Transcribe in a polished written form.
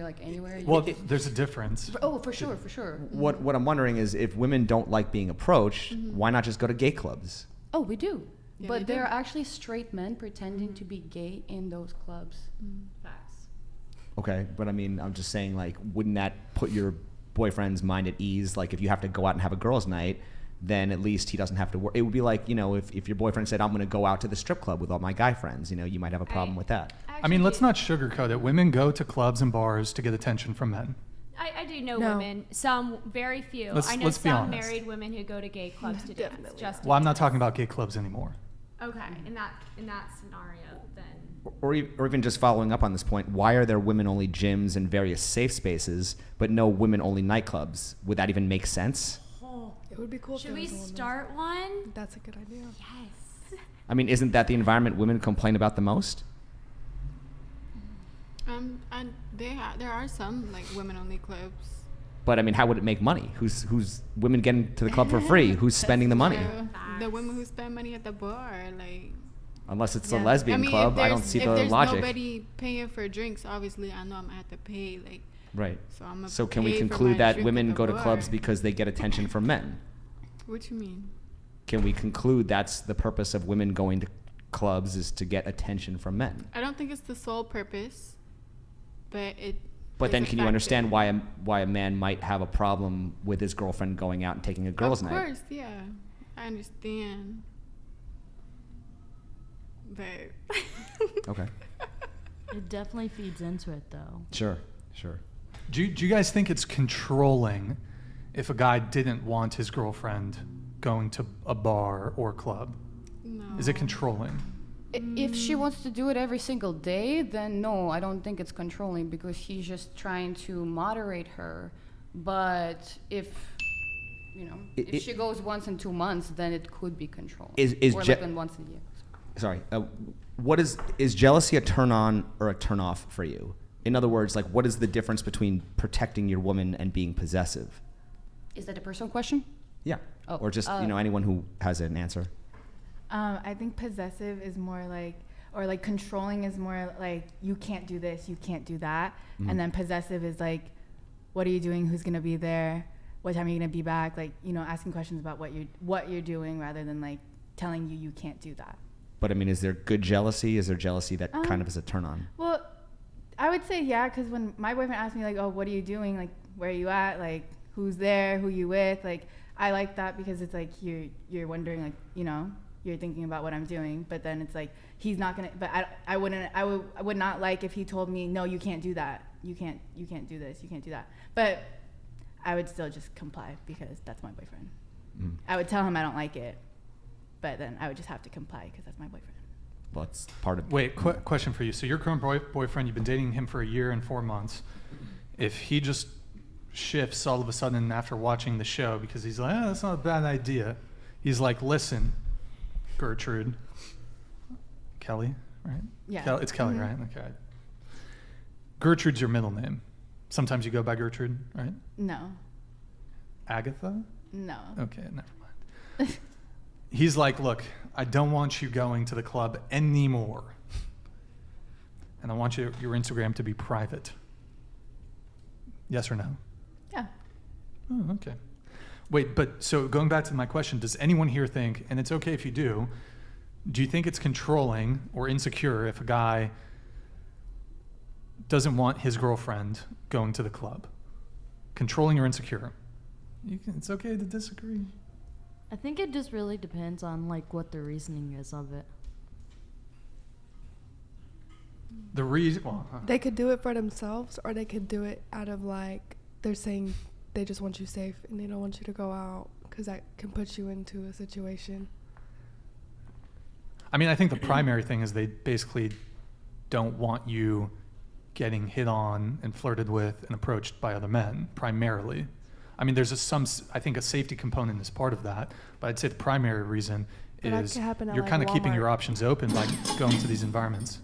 like anywhere. There's a difference. Oh, for sure. What I'm wondering is, if women don't like being approached, why not just go to gay clubs? Oh, we do. Yeah, but there are actually straight men pretending to be gay in those clubs. Facts. Okay, but I mean, I'm just saying, like, wouldn't that put your boyfriend's mind at ease? Like, if you have to go out and have a girls' night, then at least he doesn't have to work. It would be like, if your boyfriend said, I'm going to go out to the strip club with all my guy friends, you might have a problem with that. I mean, let's not sugarcoat it. Women go to clubs and bars to get attention from men. I do know women, some, very few. I know let's be some honest. married women who go to gay clubs to dance. Just Well, I'm not talking about gay clubs anymore. Okay, in that scenario, then. Or even just following up on this point, why are there women-only gyms and various safe spaces, but no women-only nightclubs? Would that even make sense? It would be cool. Should we start one? That's a good idea. Yes. I mean, isn't that the environment women complain about the most? And there are some like women-only clubs. But I mean, how would it make money? Who's women getting to the club for free? Who's spending the money? The women who spend money at the bar, like. Unless it's a lesbian club, I don't see the logic. If there's nobody paying for drinks, obviously I know I'm gonna have to pay, like. Right. So can we conclude that women go to clubs because they get attention from men? What you mean? Can we conclude that's the purpose of women going to clubs, is to get attention from men? I don't think it's the sole purpose, but it. But then can you understand why a man might have a problem with his girlfriend going out and taking a girls' night? Of course, yeah. I understand. But. Okay. It definitely feeds into it, though. Sure. Do you guys think it's controlling if a guy didn't want his girlfriend going to a bar or club? No. Is it controlling? If she wants to do it every single day, then no, I don't think it's controlling, because he's just trying to moderate her. But if she goes once in 2 months, then it could be controlling. Or even once a year. Sorry. Is jealousy a turn on or a turn off for you? In other words, like, what is the difference between protecting your woman and being possessive? Is that a personal question? Yeah. Oh, or just anyone who has an answer. I think possessive is more like, or like controlling is more like, you can't do this, you can't do that. Mm-hmm. And then possessive is like, what are you doing? Who's going to be there? What time are you going to be back? Like, asking questions about what you're doing, rather than like telling you can't do that. But I mean, is there good jealousy? Is there jealousy that kind of is a turn on? Well, I would say yeah, because when my boyfriend asked me like, oh, what are you doing? Like, where are you at? Like, who's there? Who you with? Like, I like that, because it's like you're wondering, like, you're thinking about what I'm doing, but then it's like he's not gonna. But I would not like if he told me, no, you can't do that. You can't do this. You can't do that. But I would still just comply, because that's my boyfriend. Mm. I would tell him I don't like it, but then I would just have to comply because that's my boyfriend. Well, it's part of. Wait, question for you. So your current boyfriend, you've been dating him for 1 year and 4 months. If he just shifts all of a sudden after watching the show, because he's like, that's not a bad idea. He's like, listen, Gertrude, Kelly, right? Yeah. It's Kelly, right? Okay. Gertrude's your middle name. Sometimes you go by Gertrude, right? No. Agatha? No. Okay, never mind. He's like, look, I don't want you going to the club anymore. And I want your Instagram to be private. Yes or no? Yeah. Oh, okay. Wait, but so going back to my question, does anyone here think, and it's okay if you do you think it's controlling or insecure if a guy doesn't want his girlfriend going to the club? Controlling or insecure? It's okay to disagree. I think it just really depends on like what the reasoning is of it. The reason, they could do it for themselves, or they could do it out of like, they're saying they just want you safe and they don't want you to go out, because that can put you into a situation. I mean, I think the primary thing is they basically don't want you getting hit on and flirted with and approached by other men, primarily. I mean, there's I think a safety component is part of that, but I'd say the primary reason is you're kind of keeping your options open by going to these environments.